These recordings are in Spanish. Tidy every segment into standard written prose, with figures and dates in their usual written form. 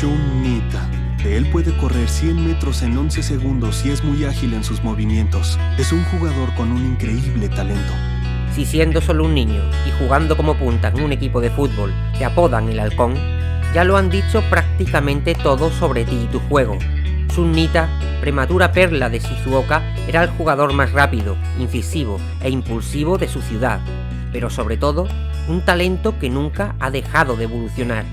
Shun Nita. Él puede correr 100 metros en 11 segundos y es muy ágil en sus movimientos. Es un jugador con un increíble talento. Si siendo solo un niño y jugando como punta en un equipo de fútbol te apodan el halcón, ya lo han dicho prácticamente todo sobre ti y tu juego. Shun Nita, prematura perla de Shizuoka, era el jugador más rápido, incisivo e impulsivo de su ciudad, pero sobre todo, un talento que nunca ha dejado de evolucionar.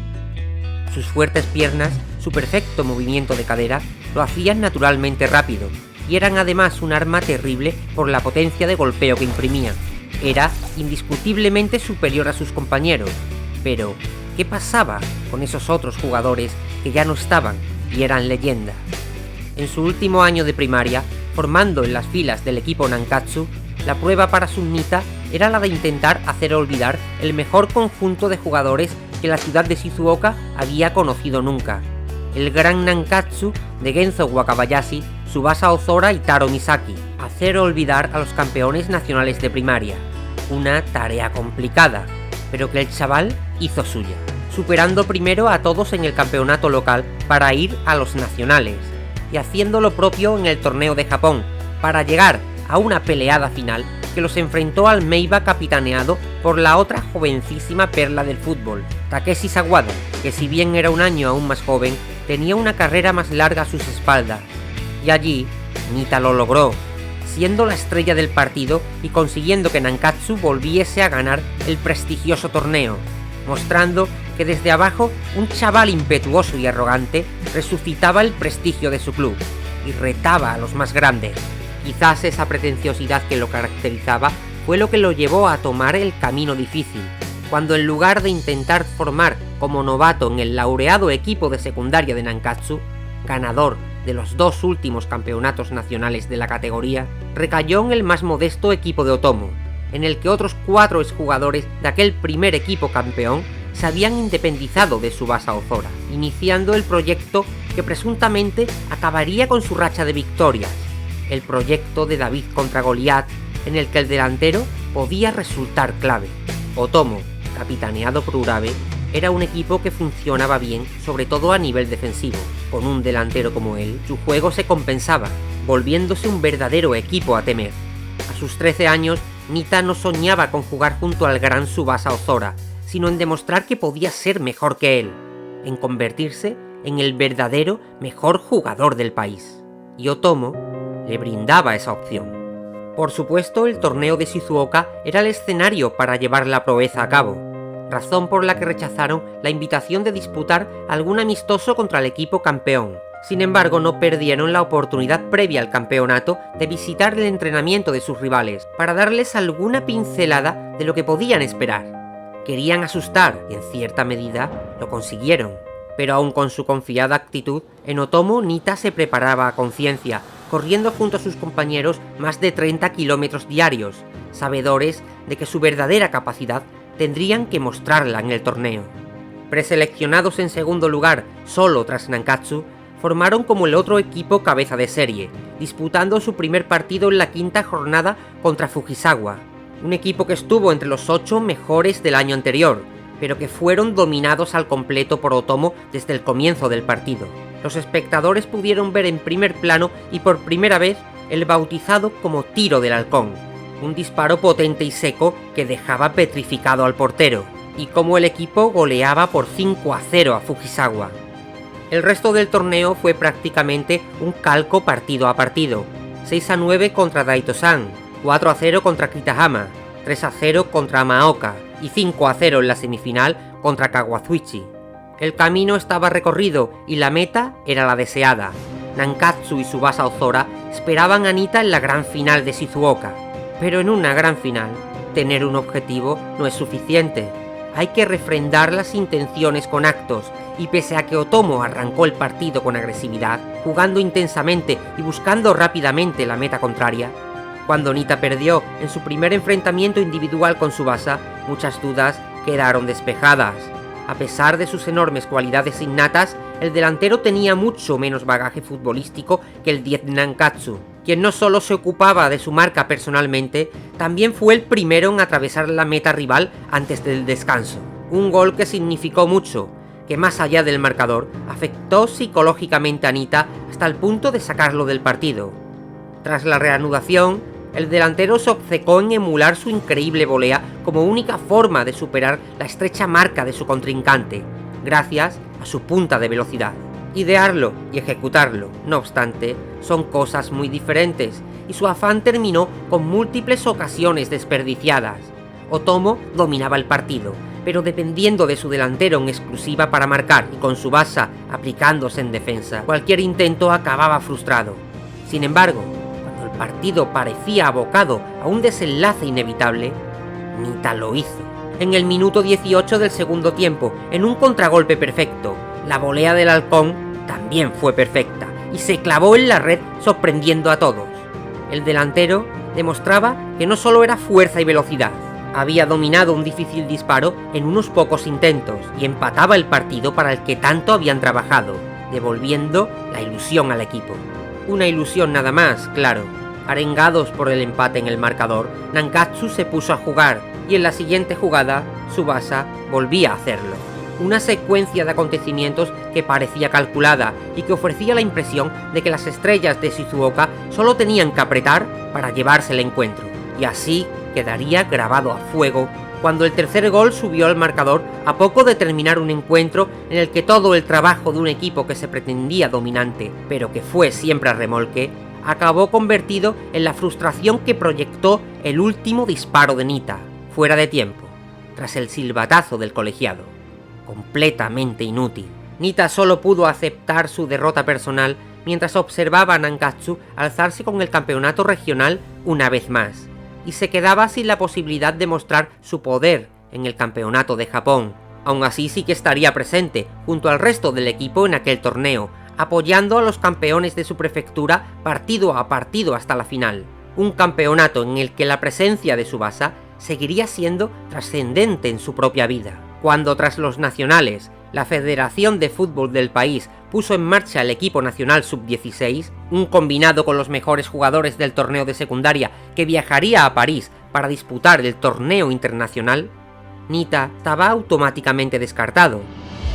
Sus fuertes piernas, su perfecto movimiento de cadera, lo hacían naturalmente rápido, y eran además un arma terrible por la potencia de golpeo que imprimían. Era indiscutiblemente superior a sus compañeros, pero ¿qué pasaba con esos otros jugadores que ya no estaban y eran leyenda? En su último año de primaria, formando en las filas del equipo Nankatsu, la prueba para Shun Nita era la de intentar hacer olvidar el mejor conjunto de jugadores que la ciudad de Shizuoka había conocido nunca, el Gran Nankatsu de Genzo Wakabayashi, Tsubasa Ozora y Taro Misaki, hacer olvidar a los campeones nacionales de primaria, una tarea complicada, pero que el chaval hizo suya, superando primero a todos en el campeonato local para ir a los nacionales, y haciendo lo propio en el torneo de Japón, para llegar a una peleada final que los enfrentó al Meiba capitaneado por la otra jovencísima perla del fútbol, Takeshi Sawada, que si bien era un año aún más joven, tenía una carrera más larga a sus espaldas. Y allí, Nita lo logró, siendo la estrella del partido y consiguiendo que Nankatsu volviese a ganar el prestigioso torneo, mostrando que desde abajo un chaval impetuoso y arrogante resucitaba el prestigio de su club y retaba a los más grandes. Quizás esa pretenciosidad que lo caracterizaba fue lo que lo llevó a tomar el camino difícil, cuando en lugar de intentar formar como novato en el laureado equipo de secundaria de Nankatsu, ganador de los 2 últimos campeonatos nacionales de la categoría, recayó en el más modesto equipo de Otomo, en el que otros 4 exjugadores de aquel primer equipo campeón se habían independizado de Tsubasa Ozora, iniciando el proyecto que presuntamente acabaría con su racha de victorias, el proyecto de David contra Goliat, en el que el delantero podía resultar clave. Otomo, capitaneado por Urabe, era un equipo que funcionaba bien, sobre todo a nivel defensivo. Con un delantero como él, su juego se compensaba, volviéndose un verdadero equipo a temer. A sus 13 años, Nita no soñaba con jugar junto al gran Tsubasa Ozora, sino en demostrar que podía ser mejor que él, en convertirse en el verdadero mejor jugador del país. Y Otomo le brindaba esa opción. Por supuesto, el torneo de Shizuoka era el escenario para llevar la proeza a cabo, razón por la que rechazaron la invitación de disputar algún amistoso contra el equipo campeón. Sin embargo, no perdieron la oportunidad previa al campeonato de visitar el entrenamiento de sus rivales, para darles alguna pincelada de lo que podían esperar. Querían asustar, y en cierta medida lo consiguieron. Pero aun con su confiada actitud, en Otomo Nita se preparaba a conciencia, corriendo junto a sus compañeros más de 30 kilómetros diarios, sabedores de que su verdadera capacidad tendrían que mostrarla en el torneo. Preseleccionados en segundo lugar solo tras Nankatsu, formaron como el otro equipo cabeza de serie, disputando su primer partido en la 5ª jornada contra Fujisawa, un equipo que estuvo entre los 8 mejores del año anterior, pero que fueron dominados al completo por Otomo desde el comienzo del partido. Los espectadores pudieron ver en primer plano y por primera vez el bautizado como tiro del halcón, un disparo potente y seco que dejaba petrificado al portero, y cómo el equipo goleaba por 5-0 a Fujisawa. El resto del torneo fue prácticamente un calco partido a partido: 6-9 contra Daito-san, 4-0 contra Kitahama, 3-0 contra Amaoka y 5-0 en la semifinal contra Kawazuichi. El camino estaba recorrido y la meta era la deseada. Nankatsu y Tsubasa Ozora esperaban a Nita en la gran final de Shizuoka. Pero en una gran final, tener un objetivo no es suficiente. Hay que refrendar las intenciones con actos, y pese a que Otomo arrancó el partido con agresividad, jugando intensamente y buscando rápidamente la meta contraria, cuando Nita perdió en su primer enfrentamiento individual con Tsubasa, muchas dudas quedaron despejadas. A pesar de sus enormes cualidades innatas, el delantero tenía mucho menos bagaje futbolístico que el 10 Nankatsu, quien no solo se ocupaba de su marca personalmente, también fue el primero en atravesar la meta rival antes del descanso. Un gol que significó mucho, que más allá del marcador afectó psicológicamente a Nita hasta el punto de sacarlo del partido. Tras la reanudación, el delantero se obcecó en emular su increíble volea como única forma de superar la estrecha marca de su contrincante, gracias a su punta de velocidad. Idearlo y ejecutarlo, no obstante, son cosas muy diferentes, y su afán terminó con múltiples ocasiones desperdiciadas. Otomo dominaba el partido, pero dependiendo de su delantero en exclusiva para marcar y con su basa aplicándose en defensa, cualquier intento acababa frustrado. Sin embargo, cuando el partido parecía abocado a un desenlace inevitable, Nita lo hizo. En el minuto 18 del segundo tiempo, en un contragolpe perfecto, la volea del halcón también fue perfecta y se clavó en la red sorprendiendo a todos. El delantero demostraba que no solo era fuerza y velocidad, había dominado un difícil disparo en unos pocos intentos y empataba el partido para el que tanto habían trabajado, devolviendo la ilusión al equipo. Una ilusión nada más, claro. Arengados por el empate en el marcador, Nankatsu se puso a jugar y en la siguiente jugada, Tsubasa volvía a hacerlo. Una secuencia de acontecimientos que parecía calculada y que ofrecía la impresión de que las estrellas de Shizuoka solo tenían que apretar para llevarse el encuentro, y así quedaría grabado a fuego cuando el tercer gol subió al marcador a poco de terminar un encuentro en el que todo el trabajo de un equipo que se pretendía dominante, pero que fue siempre a remolque, acabó convertido en la frustración que proyectó el último disparo de Nita, fuera de tiempo, tras el silbatazo del colegiado. Completamente inútil. Nita solo pudo aceptar su derrota personal mientras observaba a Nankatsu alzarse con el campeonato regional una vez más, y se quedaba sin la posibilidad de mostrar su poder en el campeonato de Japón. Aún así sí que estaría presente, junto al resto del equipo en aquel torneo, apoyando a los campeones de su prefectura partido a partido hasta la final. Un campeonato en el que la presencia de Tsubasa seguiría siendo trascendente en su propia vida. Cuando tras los nacionales, la Federación de Fútbol del país puso en marcha el equipo nacional sub-16, un combinado con los mejores jugadores del torneo de secundaria que viajaría a París para disputar el torneo internacional, Nita estaba automáticamente descartado,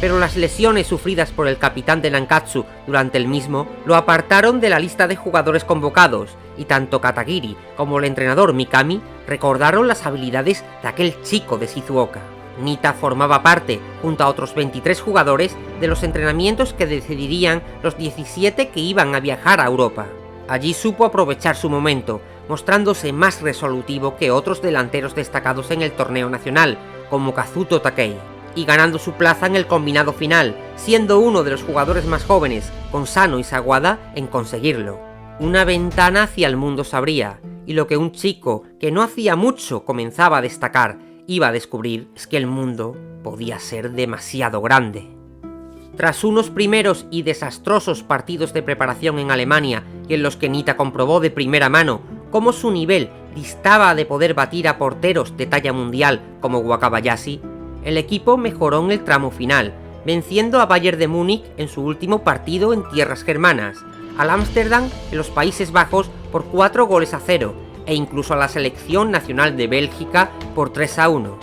pero las lesiones sufridas por el capitán de Nankatsu durante el mismo lo apartaron de la lista de jugadores convocados, y tanto Katagiri como el entrenador Mikami recordaron las habilidades de aquel chico de Shizuoka. Nita formaba parte, junto a otros 23 jugadores, de los entrenamientos que decidirían los 17 que iban a viajar a Europa. Allí supo aprovechar su momento, mostrándose más resolutivo que otros delanteros destacados en el torneo nacional, como Kazuto Takei, y ganando su plaza en el combinado final, siendo uno de los jugadores más jóvenes, con Sano y Sawada, en conseguirlo. Una ventana hacia el mundo se abría, y lo que un chico que no hacía mucho comenzaba a destacar, iba a descubrir es que el mundo podía ser demasiado grande. Tras unos primeros y desastrosos partidos de preparación en Alemania y en los que Nita comprobó de primera mano cómo su nivel distaba de poder batir a porteros de talla mundial como Wakabayashi, el equipo mejoró en el tramo final, venciendo a Bayern de Múnich en su último partido en tierras germanas, al Ámsterdam en los Países Bajos por 4-0, e incluso a la selección nacional de Bélgica por 3-1.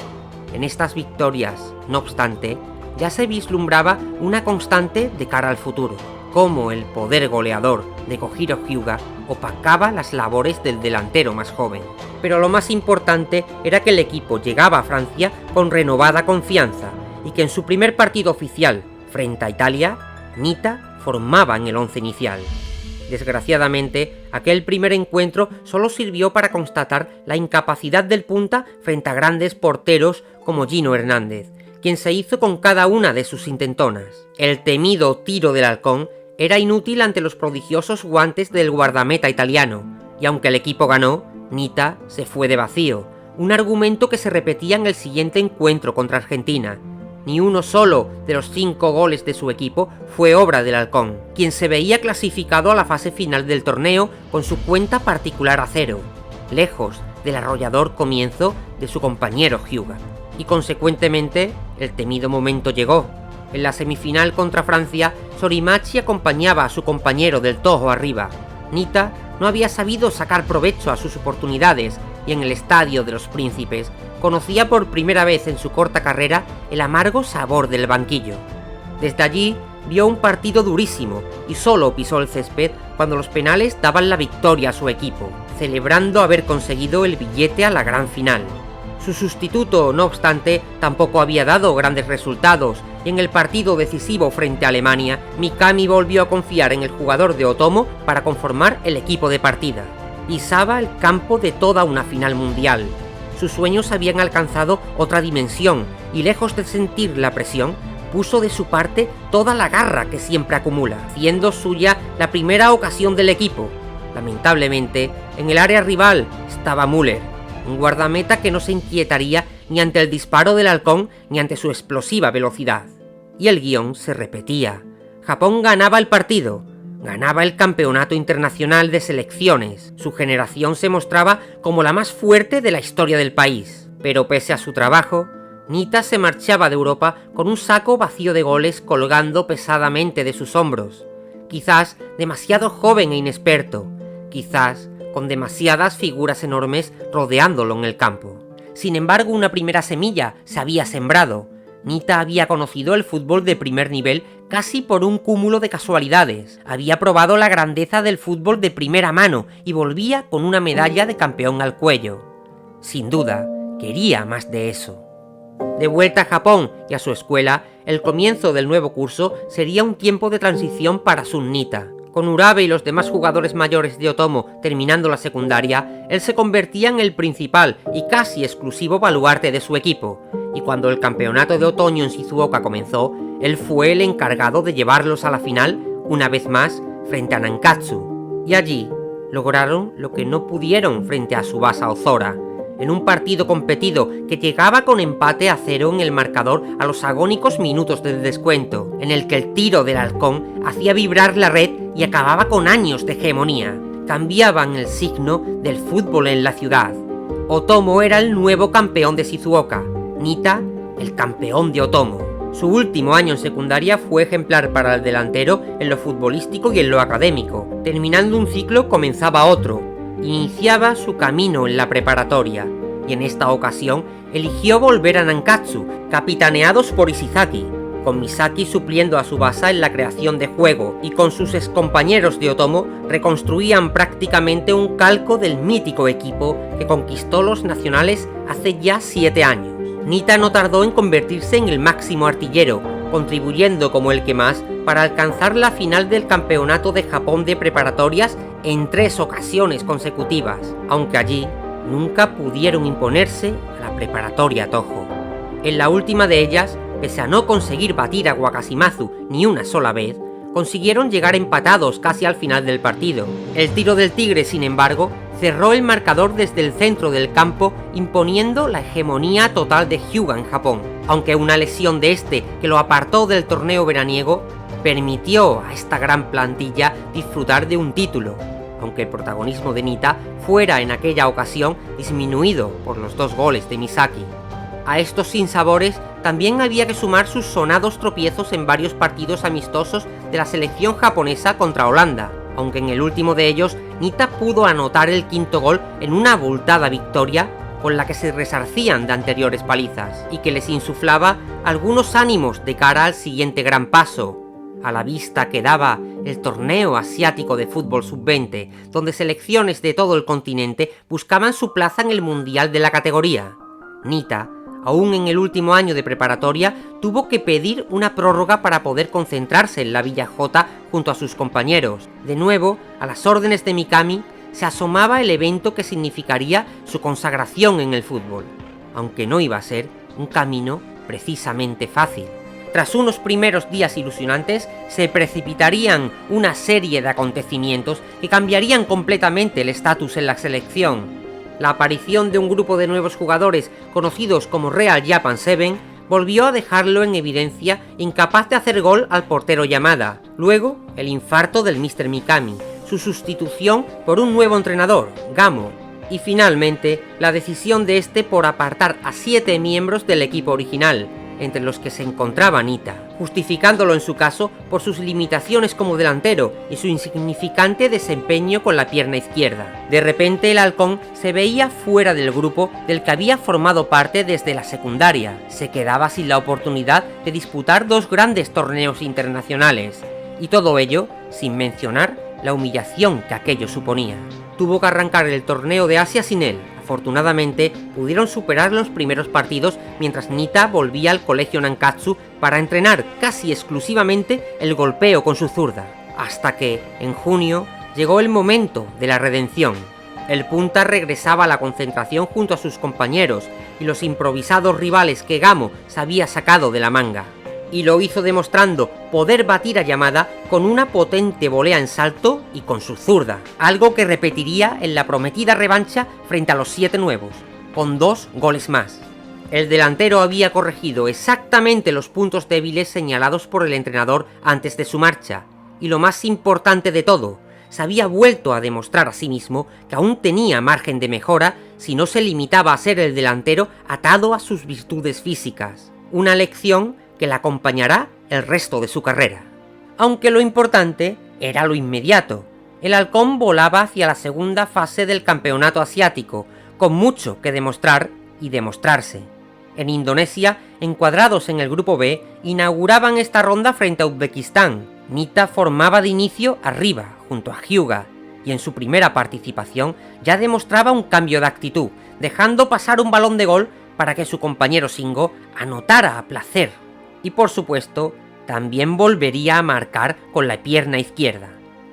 En estas victorias, no obstante, ya se vislumbraba una constante de cara al futuro, como el poder goleador de Kojiro Hyuga opacaba las labores del delantero más joven. Pero lo más importante era que el equipo llegaba a Francia con renovada confianza, y que en su primer partido oficial, frente a Italia, Nita formaba en el once inicial. Desgraciadamente, aquel primer encuentro solo sirvió para constatar la incapacidad del punta frente a grandes porteros como Gino Hernández, quien se hizo con cada una de sus intentonas. El temido tiro del halcón era inútil ante los prodigiosos guantes del guardameta italiano, y aunque el equipo ganó, Nita se fue de vacío, un argumento que se repetía en el siguiente encuentro contra Argentina. Ni uno solo de los 5 goles de su equipo fue obra del halcón, quien se veía clasificado a la fase final del torneo con su cuenta particular a 0, lejos del arrollador comienzo de su compañero Hyuga. Y consecuentemente, el temido momento llegó. En la semifinal contra Francia, Sorimachi acompañaba a su compañero del Toho arriba. Nita no había sabido sacar provecho a sus oportunidades, y en el Estadio de los Príncipes conocía por primera vez en su corta carrera el amargo sabor del banquillo. Desde allí vio un partido durísimo y solo pisó el césped cuando los penales daban la victoria a su equipo, celebrando haber conseguido el billete a la gran final. Su sustituto, no obstante, tampoco había dado grandes resultados, y en el partido decisivo frente a Alemania, Mikami volvió a confiar en el jugador de Otomo para conformar el equipo de partida. Pisaba el campo de toda una final mundial. Sus sueños habían alcanzado otra dimensión, y lejos de sentir la presión, puso de su parte toda la garra que siempre acumula, haciendo suya la primera ocasión del equipo. Lamentablemente, en el área rival estaba Müller, un guardameta que no se inquietaría ni ante el disparo del halcón ni ante su explosiva velocidad. Y el guión se repetía. Japón ganaba el partido, ganaba el campeonato internacional de selecciones. Su generación se mostraba como la más fuerte de la historia del país. Pero pese a su trabajo, Nitta se marchaba de Europa con un saco vacío de goles colgando pesadamente de sus hombros. Quizás demasiado joven e inexperto, quizás con demasiadas figuras enormes rodeándolo en el campo. Sin embargo, una primera semilla se había sembrado. Nitta había conocido el fútbol de primer nivel casi por un cúmulo de casualidades. Había probado la grandeza del fútbol de primera mano y volvía con una medalla de campeón al cuello. Sin duda, quería más de eso. De vuelta a Japón y a su escuela, el comienzo del nuevo curso sería un tiempo de transición para Sun Nitta. Con Urabe y los demás jugadores mayores de Otomo terminando la secundaria, él se convertía en el principal y casi exclusivo baluarte de su equipo, y cuando el campeonato de otoño en Shizuoka comenzó, él fue el encargado de llevarlos a la final, una vez más, frente a Nankatsu, y allí lograron lo que no pudieron frente a Tsubasa Ozora, en un partido competido que llegaba con empate a 0 en el marcador a los agónicos minutos del descuento, en el que el tiro del halcón hacía vibrar la red y acababa con años de hegemonía. Cambiaban el signo del fútbol en la ciudad. Otomo era el nuevo campeón de Shizuoka, Nitta el campeón de Otomo. Su último año en secundaria fue ejemplar para el delantero en lo futbolístico y en lo académico. Terminando un ciclo comenzaba otro. Iniciaba su camino en la preparatoria, y en esta ocasión eligió volver a Nankatsu, capitaneados por Ishizaki, con Misaki supliendo a Tsubasa en la creación de juego, y con sus excompañeros de Otomo reconstruían prácticamente un calco del mítico equipo que conquistó los nacionales hace ya 7 años. Nitta no tardó en convertirse en el máximo artillero, contribuyendo como el que más para alcanzar la final del Campeonato de Japón de preparatorias en 3 ocasiones consecutivas, aunque allí nunca pudieron imponerse a la preparatoria Toho. En la última de ellas, pese a no conseguir batir a Wakashimazu ni una sola vez, consiguieron llegar empatados casi al final del partido. El tiro del Tigre, sin embargo, cerró el marcador desde el centro del campo, imponiendo la hegemonía total de Hyuga en Japón, aunque una lesión de este que lo apartó del torneo veraniego permitió a esta gran plantilla disfrutar de un título, aunque el protagonismo de Nitta fuera en aquella ocasión disminuido por los 2 goles de Misaki. A estos sinsabores también había que sumar sus sonados tropiezos en varios partidos amistosos de la selección japonesa contra Holanda, aunque en el último de ellos Nitta pudo anotar el 5º gol en una abultada victoria con la que se resarcían de anteriores palizas y que les insuflaba algunos ánimos de cara al siguiente gran paso. A la vista quedaba el torneo asiático de fútbol sub-20, donde selecciones de todo el continente buscaban su plaza en el mundial de la categoría. Nitta, aún en el último año de preparatoria, tuvo que pedir una prórroga para poder concentrarse en la Villa J junto a sus compañeros. De nuevo, a las órdenes de Mikami, se asomaba el evento que significaría su consagración en el fútbol, aunque no iba a ser un camino precisamente fácil. Tras unos primeros días ilusionantes, se precipitarían una serie de acontecimientos que cambiarían completamente el estatus en la selección. La aparición de un grupo de nuevos jugadores conocidos como Real Japan 7 volvió a dejarlo en evidencia, incapaz de hacer gol al portero Yamada. Luego, el infarto del Mr. Mikami, su sustitución por un nuevo entrenador, Gamo, y finalmente la decisión de este por apartar a 7 miembros del equipo original, entre los que se encontraba Nita, justificándolo en su caso por sus limitaciones como delantero y su insignificante desempeño con la pierna izquierda. De repente el halcón se veía fuera del grupo del que había formado parte desde la secundaria. Se quedaba sin la oportunidad de disputar 2 grandes torneos internacionales, y todo ello sin mencionar la humillación que aquello suponía. Tuvo que arrancar el torneo de Asia sin él. Afortunadamente, pudieron superar los primeros partidos mientras Nita volvía al colegio Nankatsu para entrenar casi exclusivamente el golpeo con su zurda, hasta que, en junio, llegó el momento de la redención. El punta regresaba a la concentración junto a sus compañeros y los improvisados rivales que Gamo se había sacado de la manga. Y lo hizo demostrando poder batir a Yamada con una potente volea en salto y con su zurda, algo que repetiría en la prometida revancha frente a los 7 nuevos, con 2 goles más. El delantero había corregido exactamente los puntos débiles señalados por el entrenador antes de su marcha, y lo más importante de todo, se había vuelto a demostrar a sí mismo que aún tenía margen de mejora si no se limitaba a ser el delantero atado a sus virtudes físicas. Una lección que la acompañará el resto de su carrera. Aunque lo importante era lo inmediato. El halcón volaba hacia la segunda fase del campeonato asiático, con mucho que demostrar y demostrarse. En Indonesia, encuadrados en el grupo B, inauguraban esta ronda frente a Uzbekistán. Nita formaba de inicio arriba, junto a Hyuga, y en su primera participación ya demostraba un cambio de actitud, dejando pasar un balón de gol para que su compañero Shingo anotara a placer. Y por supuesto, también volvería a marcar con la pierna izquierda.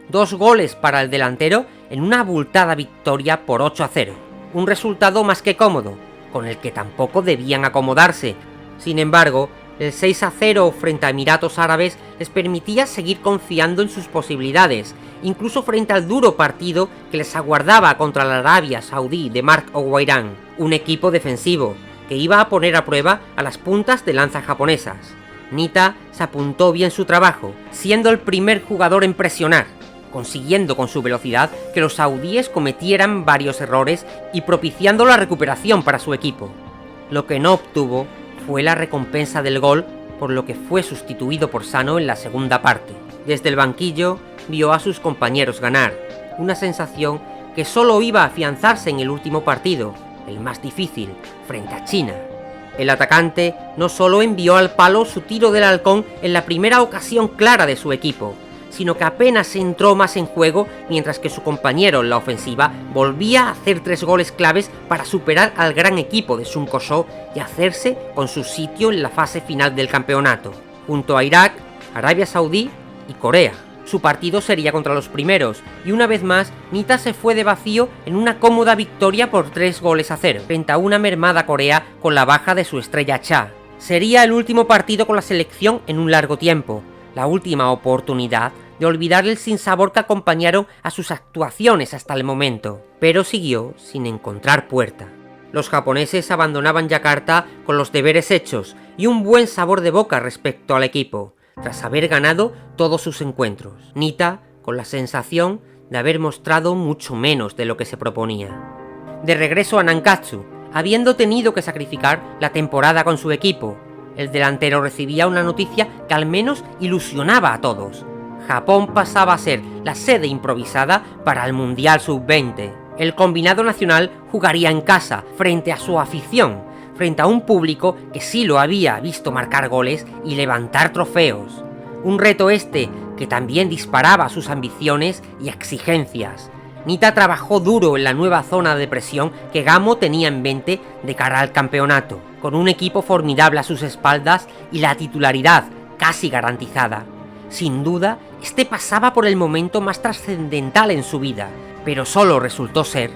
2 goles para el delantero en una abultada victoria por 8-0. Un resultado más que cómodo, con el que tampoco debían acomodarse. Sin embargo, el 6-0 frente a Emiratos Árabes les permitía seguir confiando en sus posibilidades, incluso frente al duro partido que les aguardaba contra la Arabia Saudí de Mark Owairan, un equipo defensivo que iba a poner a prueba a las puntas de lanza japonesas. Nita se apuntó bien su trabajo, siendo el primer jugador en presionar, consiguiendo con su velocidad que los saudíes cometieran varios errores y propiciando la recuperación para su equipo. Lo que no obtuvo fue la recompensa del gol, por lo que fue sustituido por Sano en la segunda parte. Desde el banquillo vio a sus compañeros ganar, una sensación que solo iba a afianzarse en el último partido, el más difícil, frente a China. El atacante no solo envió al palo su tiro del halcón en la primera ocasión clara de su equipo, sino que apenas entró más en juego, mientras que su compañero en la ofensiva volvía a hacer 3 goles claves para superar al gran equipo de Sun Koso y hacerse con su sitio en la fase final del campeonato, junto a Irak, Arabia Saudí y Corea. Su partido sería contra los primeros, y una vez más, Nita se fue de vacío en una cómoda victoria por 3-0, frente a una mermada Corea con la baja de su estrella Cha. Sería el último partido con la selección en un largo tiempo, la última oportunidad de olvidar el sinsabor que acompañaron a sus actuaciones hasta el momento, pero siguió sin encontrar puerta. Los japoneses abandonaban Yakarta con los deberes hechos y un buen sabor de boca respecto al equipo, tras haber ganado todos sus encuentros. Nita con la sensación de haber mostrado mucho menos de lo que se proponía. De regreso a Nankatsu, habiendo tenido que sacrificar la temporada con su equipo, el delantero recibía una noticia que al menos ilusionaba a todos. Japón pasaba a ser la sede improvisada para el Mundial Sub-20. El combinado nacional jugaría en casa, frente a su afición, frente a un público que sí lo había visto marcar goles y levantar trofeos. Un reto este que también disparaba sus ambiciones y exigencias. Nita trabajó duro en la nueva zona de presión que Gamo tenía en mente de cara al campeonato, con un equipo formidable a sus espaldas y la titularidad casi garantizada. Sin duda, este pasaba por el momento más trascendental en su vida, pero solo resultó ser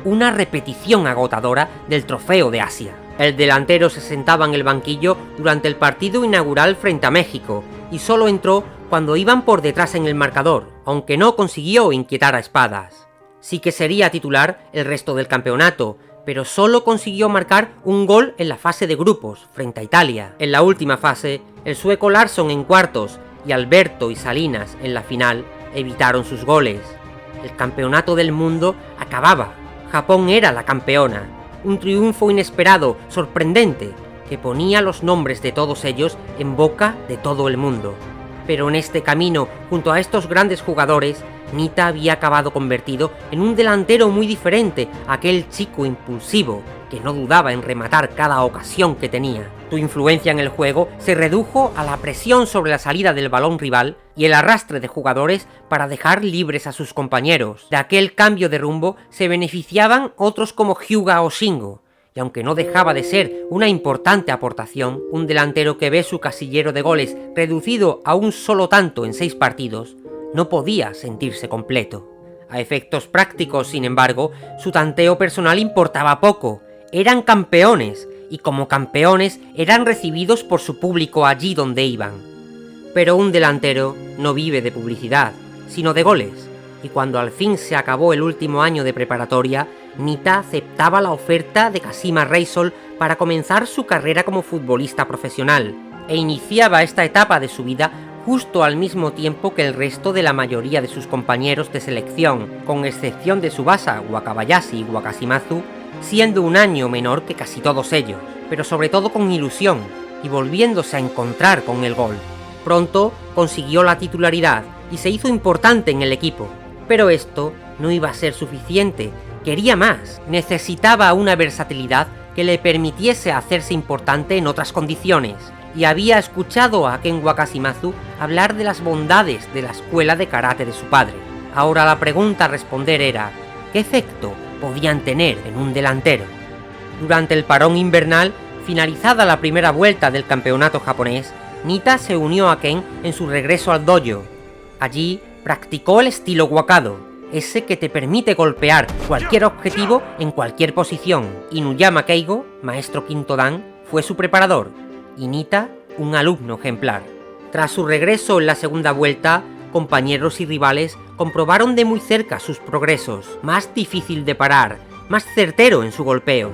una repetición agotadora del trofeo de Asia. El delantero se sentaba en el banquillo durante el partido inaugural frente a México, y solo entró cuando iban por detrás en el marcador, aunque no consiguió inquietar a Espadas. Sí que sería titular el resto del campeonato, pero solo consiguió marcar un gol en la fase de grupos, frente a Italia. En la última fase, el sueco Larsson en cuartos y Alberto y Salinas en la final evitaron sus goles. El campeonato del mundo acababa. Japón era la campeona. Un triunfo inesperado, sorprendente, que ponía los nombres de todos ellos en boca de todo el mundo. Pero en este camino, junto a estos grandes jugadores, Nita había acabado convertido en un delantero muy diferente a aquel chico impulsivo que no dudaba en rematar cada ocasión que tenía. Su influencia en el juego se redujo a la presión sobre la salida del balón rival y el arrastre de jugadores para dejar libres a sus compañeros. De aquel cambio de rumbo se beneficiaban otros como Hyuga o Shingo, y aunque no dejaba de ser una importante aportación, un delantero que ve su casillero de goles reducido a un solo tanto en 6 partidos, no podía sentirse completo. A efectos prácticos, sin embargo, su tanteo personal importaba poco. Eran campeones, y como campeones eran recibidos por su público allí donde iban. Pero un delantero no vive de publicidad, sino de goles, y cuando al fin se acabó el último año de preparatoria, Nita aceptaba la oferta de Kashima Reysol para comenzar su carrera como futbolista profesional, e iniciaba esta etapa de su vida justo al mismo tiempo que el resto de la mayoría de sus compañeros de selección, con excepción de Tsubasa, Wakabayashi y Wakashimazu, siendo un año menor que casi todos ellos, pero sobre todo con ilusión, y volviéndose a encontrar con el gol. Pronto consiguió la titularidad y se hizo importante en el equipo, pero esto no iba a ser suficiente, quería más, necesitaba una versatilidad que le permitiese hacerse importante en otras condiciones, y había escuchado a Ken Wakashimazu hablar de las bondades de la escuela de karate de su padre. Ahora la pregunta a responder era, ¿qué efecto podían tener en un delantero? Durante el parón invernal, finalizada la primera vuelta del campeonato japonés, Nita se unió a Ken en su regreso al dojo. Allí practicó el estilo Wakado, ese que te permite golpear cualquier objetivo en cualquier posición. Inuyama Keigo, maestro quinto dan, fue su preparador, y Nita un alumno ejemplar. Tras su regreso en la segunda vuelta, compañeros y rivales comprobaron de muy cerca sus progresos, más difícil de parar, más certero en su golpeo.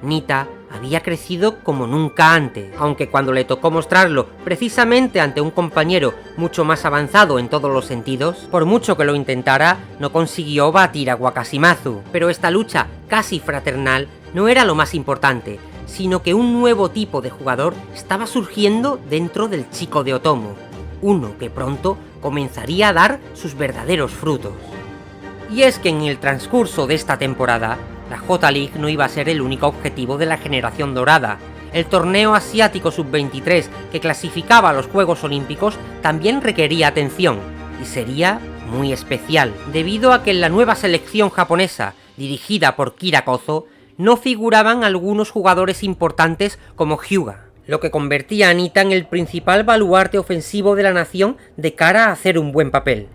Nita había crecido como nunca antes, aunque cuando le tocó mostrarlo precisamente ante un compañero mucho más avanzado en todos los sentidos, por mucho que lo intentara, no consiguió batir a Wakashimazu. Pero esta lucha casi fraternal no era lo más importante, sino que un nuevo tipo de jugador estaba surgiendo dentro del chico de Otomo, uno que pronto comenzaría a dar sus verdaderos frutos. Y es que en el transcurso de esta temporada, la J-League no iba a ser el único objetivo de la generación dorada. El torneo asiático sub-23 que clasificaba a los Juegos Olímpicos también requería atención, y sería muy especial, debido a que en la nueva selección japonesa, dirigida por Kira Kozo, no figuraban algunos jugadores importantes como Hyuga, lo que convertía a Nita en el principal baluarte ofensivo de la nación de cara a hacer un buen papel.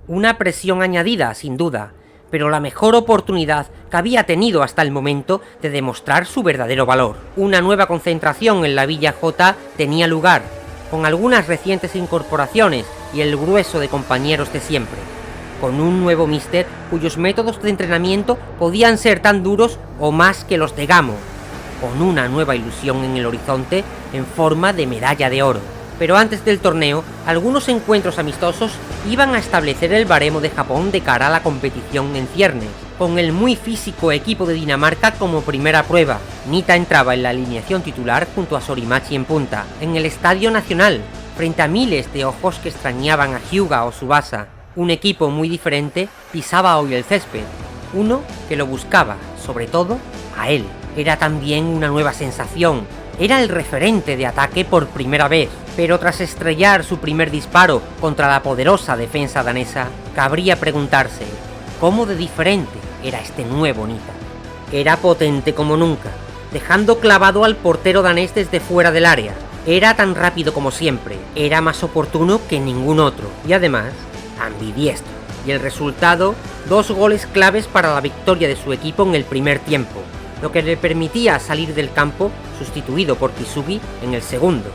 Una presión añadida, sin duda, pero la mejor oportunidad que había tenido hasta el momento de demostrar su verdadero valor. Una nueva concentración en la Villa J tenía lugar, con algunas recientes incorporaciones y el grueso de compañeros de siempre, con un nuevo míster cuyos métodos de entrenamiento podían ser tan duros o más que los de Gamo, con una nueva ilusión en el horizonte en forma de medalla de oro. Pero antes del torneo, algunos encuentros amistosos iban a establecer el baremo de Japón de cara a la competición en ciernes, con el muy físico equipo de Dinamarca como primera prueba. Nita entraba en la alineación titular junto a Sorimachi en punta, en el Estadio Nacional, frente a miles de ojos que extrañaban a Hyuga o Tsubasa. Un equipo muy diferente pisaba hoy el césped, uno que lo buscaba, sobre todo, a él. Era también una nueva sensación, era el referente de ataque por primera vez, pero tras estrellar su primer disparo contra la poderosa defensa danesa, cabría preguntarse, ¿cómo de diferente era este nuevo Nita? Era potente como nunca, dejando clavado al portero danés desde fuera del área. Era tan rápido como siempre, era más oportuno que ningún otro, y además, ambidiestro. Y el resultado, 2 goles claves para la victoria de su equipo en el primer tiempo, lo que le permitía salir del campo sustituido por Kisugi en el segundo,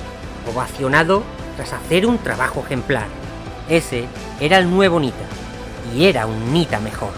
ovacionado tras hacer un trabajo ejemplar. Ese era el nuevo Nita, y era un Nita mejor.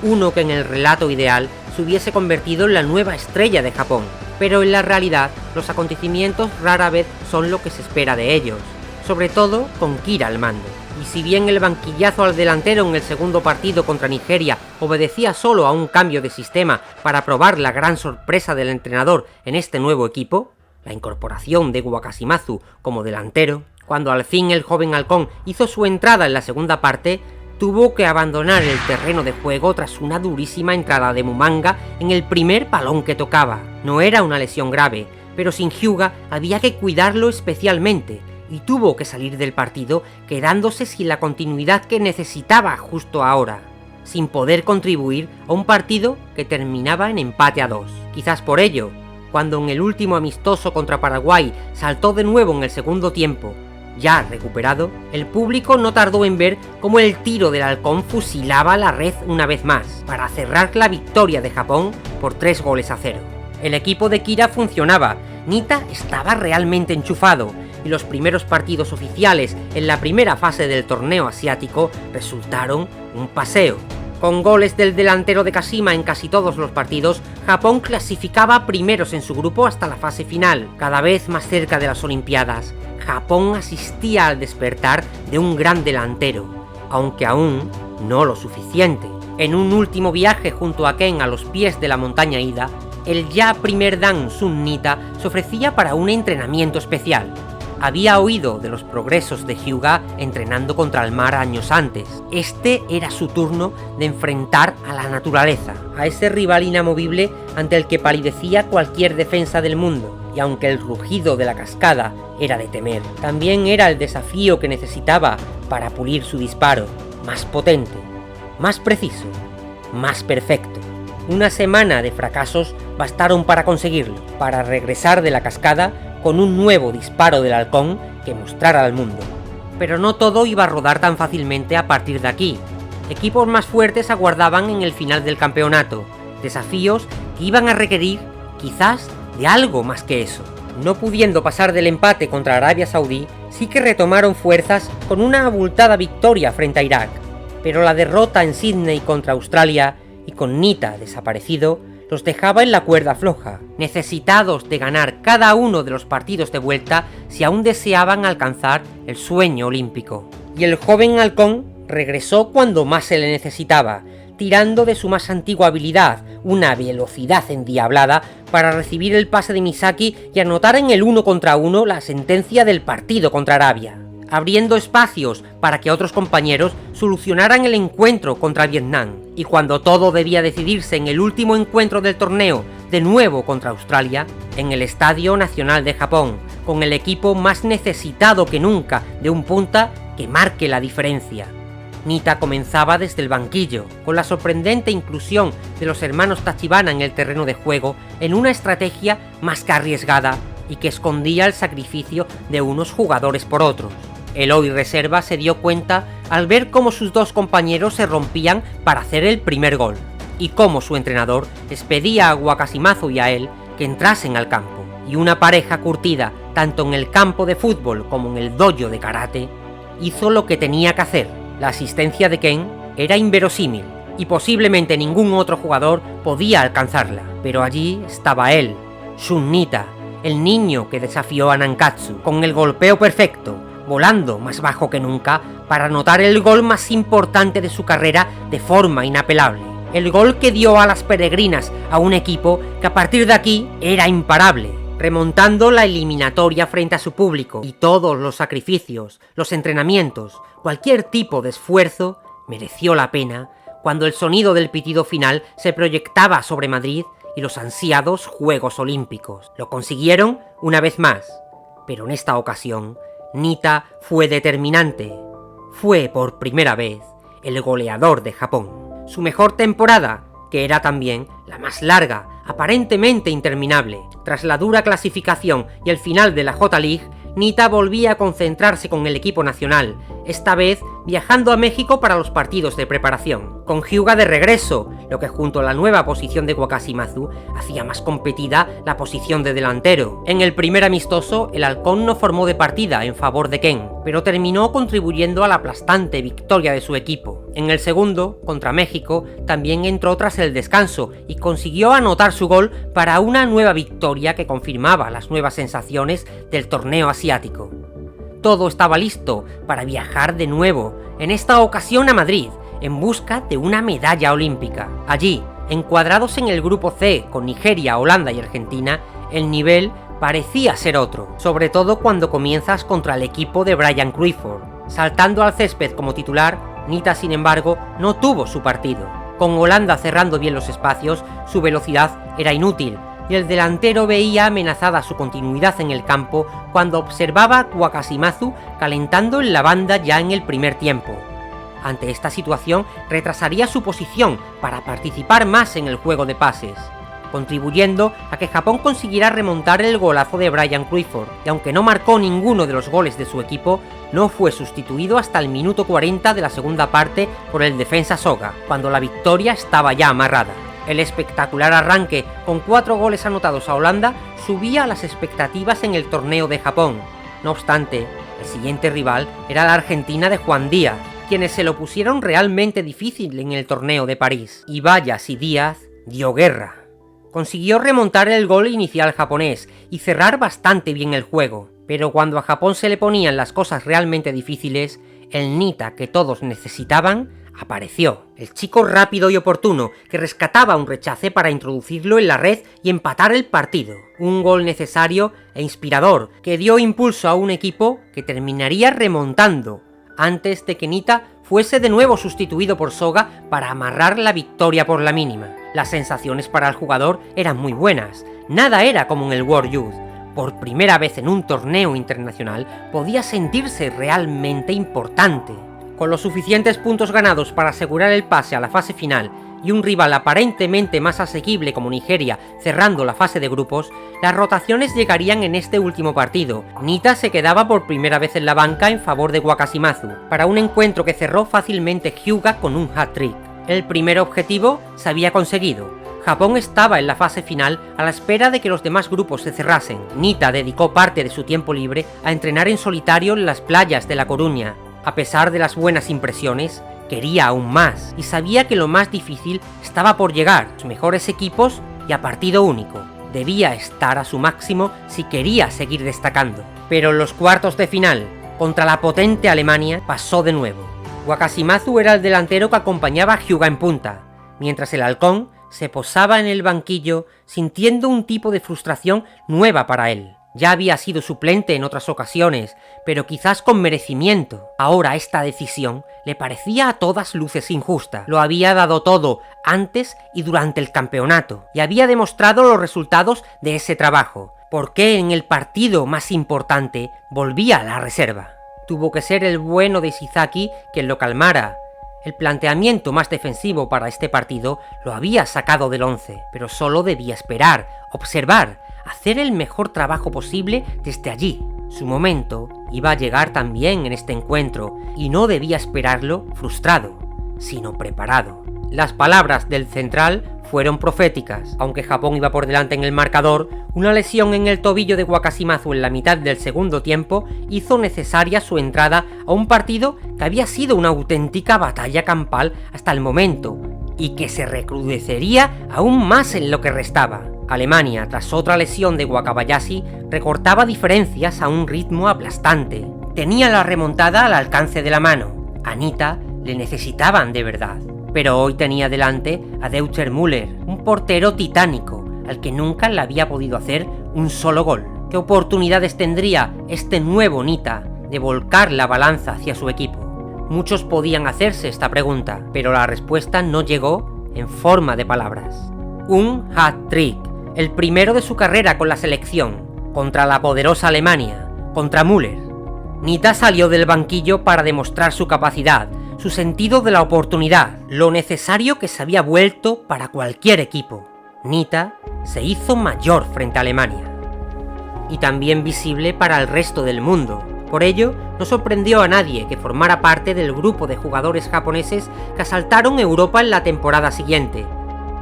Uno que en el relato ideal se hubiese convertido en la nueva estrella de Japón, pero en la realidad los acontecimientos rara vez son lo que se espera de ellos, sobre todo con Kira al mando. Y si bien el banquillazo al delantero en el segundo partido contra Nigeria obedecía solo a un cambio de sistema para probar la gran sorpresa del entrenador en este nuevo equipo, la incorporación de Wakashimazu como delantero, cuando al fin el joven halcón hizo su entrada en la segunda parte, tuvo que abandonar el terreno de juego tras una durísima entrada de Mumanga en el primer balón que tocaba. No era una lesión grave, pero sin Hyuga había que cuidarlo especialmente, y tuvo que salir del partido quedándose sin la continuidad que necesitaba justo ahora, sin poder contribuir a un partido que terminaba en empate a 2. Quizás por ello, cuando en el último amistoso contra Paraguay saltó de nuevo en el segundo tiempo, ya recuperado, el público no tardó en ver cómo el tiro del halcón fusilaba la red una vez más, para cerrar la victoria de Japón por 3-0. El equipo de Kira funcionaba, Nita estaba realmente enchufado, y los primeros partidos oficiales en la primera fase del torneo asiático resultaron un paseo. Con goles del delantero de Kashima en casi todos los partidos, Japón clasificaba primeros en su grupo hasta la fase final. Cada vez más cerca de las Olimpiadas, Japón asistía al despertar de un gran delantero, aunque aún no lo suficiente. En un último viaje junto a Ken a los pies de la montaña Ida, el ya primer dan Sun Nita se ofrecía para un entrenamiento especial. Había oído de los progresos de Hyuga entrenando contra el mar años antes. Este era su turno de enfrentar a la naturaleza, a ese rival inamovible ante el que palidecía cualquier defensa del mundo. Y aunque el rugido de la cascada era de temer, también era el desafío que necesitaba para pulir su disparo, más potente, más preciso, más perfecto. Una semana de fracasos bastaron para conseguirlo, para regresar de la cascada con un nuevo disparo del halcón que mostrara al mundo. Pero no todo iba a rodar tan fácilmente a partir de aquí. Equipos más fuertes aguardaban en el final del campeonato, desafíos que iban a requerir, quizás, de algo más que eso. No pudiendo pasar del empate contra Arabia Saudí, sí que retomaron fuerzas con una abultada victoria frente a Irak, pero la derrota en Sydney contra Australia, y con Nita desaparecido, los dejaba en la cuerda floja, necesitados de ganar cada uno de los partidos de vuelta si aún deseaban alcanzar el sueño olímpico. Y el joven halcón regresó cuando más se le necesitaba, tirando de su más antigua habilidad, una velocidad endiablada, para recibir el pase de Misaki y anotar en el 1 contra 1 la sentencia del partido contra Arabia, abriendo espacios para que otros compañeros solucionaran el encuentro contra Vietnam. Y cuando todo debía decidirse en el último encuentro del torneo, de nuevo contra Australia, en el Estadio Nacional de Japón, con el equipo más necesitado que nunca de un punta que marque la diferencia. Nita comenzaba desde el banquillo, con la sorprendente inclusión de los hermanos Tachibana en el terreno de juego, en una estrategia más que arriesgada y que escondía el sacrificio de unos jugadores por otros. El hoy reserva se dio cuenta al ver cómo sus dos compañeros se rompían para hacer el primer gol, y cómo su entrenador les pedía a Wakashimazu y a él que entrasen al campo, y una pareja curtida tanto en el campo de fútbol como en el dojo de karate, hizo lo que tenía que hacer. La asistencia de Ken era inverosímil, y posiblemente ningún otro jugador podía alcanzarla, pero allí estaba él, Shun Nita, el niño que desafió a Nankatsu, con el golpeo perfecto, volando más bajo que nunca para anotar el gol más importante de su carrera de forma inapelable. El gol que dio a las peregrinas a un equipo que a partir de aquí era imparable, remontando la eliminatoria frente a su público, y todos los sacrificios, los entrenamientos, cualquier tipo de esfuerzo mereció la pena cuando el sonido del pitido final se proyectaba sobre Madrid y los ansiados Juegos Olímpicos. Lo consiguieron una vez más, pero en esta ocasión Nita fue determinante. Fue por primera vez el goleador de Japón. Su mejor temporada, que era también la más larga, aparentemente interminable. Tras la dura clasificación y el final de la J-League, Nita volvía a concentrarse con el equipo nacional, esta vez viajando a México para los partidos de preparación, con Hyuga de regreso, lo que junto a la nueva posición de Wakashimazu hacía más competida la posición de delantero. En el primer amistoso, el halcón no formó de partida en favor de Ken, pero terminó contribuyendo a la aplastante victoria de su equipo. En el segundo, contra México, también entró tras el descanso y consiguió anotar su gol para una nueva victoria que confirmaba las nuevas sensaciones del torneo asiático. Todo estaba listo para viajar de nuevo, en esta ocasión a Madrid, en busca de una medalla olímpica. Allí, encuadrados en el grupo C con Nigeria, Holanda y Argentina, el nivel parecía ser otro, sobre todo cuando comienzas contra el equipo de Brian Crawford. Saltando al césped como titular, Nita sin embargo no tuvo su partido. Con Holanda cerrando bien los espacios, su velocidad era inútil, y el delantero veía amenazada su continuidad en el campo cuando observaba a Wakashimazu calentando en la banda ya en el primer tiempo. Ante esta situación, retrasaría su posición para participar más en el juego de pases, contribuyendo a que Japón consiguiera remontar el golazo de Brian Crawford, y aunque no marcó ninguno de los goles de su equipo, no fue sustituido hasta el minuto 40 de la segunda parte por el defensa Soga, cuando la victoria estaba ya amarrada. El espectacular arranque, con 4 goles anotados a Holanda, subía las expectativas en el torneo de Japón. No obstante, el siguiente rival era la Argentina de Juan Díaz, quienes se lo pusieron realmente difícil en el torneo de París. Y vaya si Díaz dio guerra. Consiguió remontar el gol inicial japonés y cerrar bastante bien el juego, pero cuando a Japón se le ponían las cosas realmente difíciles, el Nita que todos necesitaban apareció. El chico rápido y oportuno que rescataba un rechace para introducirlo en la red y empatar el partido. Un gol necesario e inspirador que dio impulso a un equipo que terminaría remontando antes de que Nita fuese de nuevo sustituido por Soga para amarrar la victoria por la mínima. Las sensaciones para el jugador eran muy buenas, nada era como en el World Youth. Por primera vez en un torneo internacional podía sentirse realmente importante. Con los suficientes puntos ganados para asegurar el pase a la fase final y un rival aparentemente más asequible como Nigeria cerrando la fase de grupos, las rotaciones llegarían en este último partido. Nita se quedaba por primera vez en la banca en favor de Wakashimazu, para un encuentro que cerró fácilmente Hyuga con un hat-trick. El primer objetivo se había conseguido. Japón estaba en la fase final a la espera de que los demás grupos se cerrasen. Nita dedicó parte de su tiempo libre a entrenar en solitario en las playas de La Coruña. A pesar de las buenas impresiones, quería aún más, y sabía que lo más difícil estaba por llegar, los mejores equipos y a partido único. Debía estar a su máximo si quería seguir destacando. Pero en los cuartos de final, contra la potente Alemania, pasó de nuevo. Wakashimazu era el delantero que acompañaba a Hyuga en punta, mientras el halcón se posaba en el banquillo sintiendo un tipo de frustración nueva para él. Ya había sido suplente en otras ocasiones, pero quizás con merecimiento. Ahora esta decisión le parecía a todas luces injusta. Lo había dado todo antes y durante el campeonato, y había demostrado los resultados de ese trabajo. ¿Por qué en el partido más importante volvía a la reserva? Tuvo que ser el bueno de Ishizaki quien lo calmara. El planteamiento más defensivo para este partido lo había sacado del 11, pero solo debía esperar, observar, hacer el mejor trabajo posible desde allí. Su momento iba a llegar también en este encuentro, y no debía esperarlo frustrado, sino preparado. Las palabras del central fueron proféticas. Aunque Japón iba por delante en el marcador, una lesión en el tobillo de Wakashimazu en la mitad del segundo tiempo hizo necesaria su entrada a un partido que había sido una auténtica batalla campal hasta el momento, y que se recrudecería aún más en lo que restaba. Alemania, tras otra lesión de Wakabayashi, recortaba diferencias a un ritmo aplastante. Tenía la remontada al alcance de la mano. A Nita le necesitaban de verdad. Pero hoy tenía delante a Deutscher Müller, un portero titánico, al que nunca le había podido hacer un solo gol. ¿Qué oportunidades tendría este nuevo Nita de volcar la balanza hacia su equipo? Muchos podían hacerse esta pregunta, pero la respuesta no llegó en forma de palabras. Un hat-trick, el primero de su carrera con la selección, contra la poderosa Alemania, contra Müller. Nita salió del banquillo para demostrar su capacidad, su sentido de la oportunidad, lo necesario que se había vuelto para cualquier equipo. Nita se hizo mayor frente a Alemania, y también visible para el resto del mundo. Por ello, no sorprendió a nadie que formara parte del grupo de jugadores japoneses que asaltaron Europa en la temporada siguiente,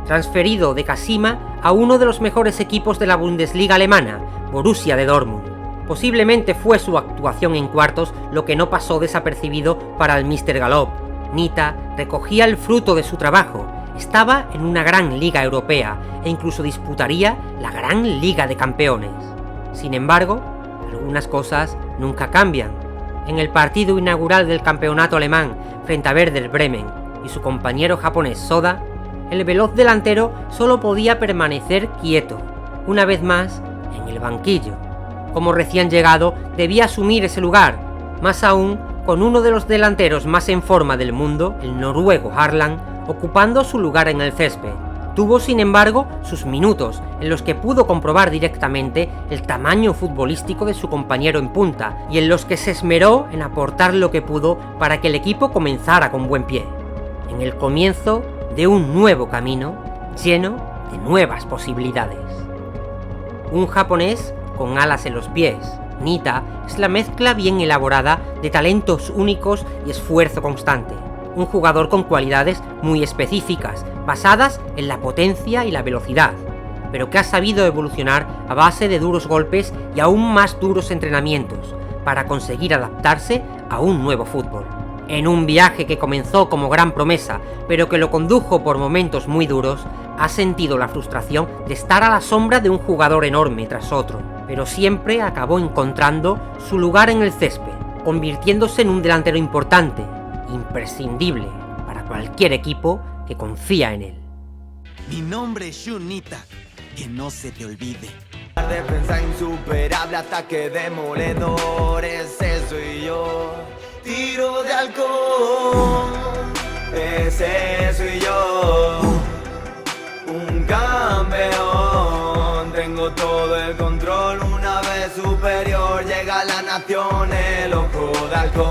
transferido de Kashima a uno de los mejores equipos de la Bundesliga alemana, Borussia de Dortmund. Posiblemente fue su actuación en cuartos lo que no pasó desapercibido para el Mr. Galop. Nita recogía el fruto de su trabajo, estaba en una gran liga europea e incluso disputaría la gran Liga de Campeones. Sin embargo, algunas cosas nunca cambian. En el partido inaugural del campeonato alemán frente a Werder Bremen y su compañero japonés Soda, el veloz delantero solo podía permanecer quieto. Una vez más, en el banquillo. Como recién llegado, debía asumir ese lugar, más aún con uno de los delanteros más en forma del mundo, el noruego Haaland, ocupando su lugar en el césped. Tuvo, sin embargo, sus minutos, en los que pudo comprobar directamente el tamaño futbolístico de su compañero en punta, y en los que se esmeró en aportar lo que pudo para que el equipo comenzara con buen pie. En el comienzo de un nuevo camino, lleno de nuevas posibilidades. Un japonés con alas en los pies, Nitta es la mezcla bien elaborada de talentos únicos y esfuerzo constante. Un jugador con cualidades muy específicas, basadas en la potencia y la velocidad, pero que ha sabido evolucionar a base de duros golpes y aún más duros entrenamientos, para conseguir adaptarse a un nuevo fútbol. En un viaje que comenzó como gran promesa, pero que lo condujo por momentos muy duros, ha sentido la frustración de estar a la sombra de un jugador enorme tras otro, pero siempre acabó encontrando su lugar en el césped, convirtiéndose en un delantero importante, imprescindible para cualquier equipo que confía en él. Mi nombre es Shun Nitta, que no se te olvide. Defensa insuperable, ataque demoledor, ese soy yo. Tiro de halcón, ese soy yo. Un campeón, tengo todo el control. Una vez superior, llega la nación, el ojo de halcón.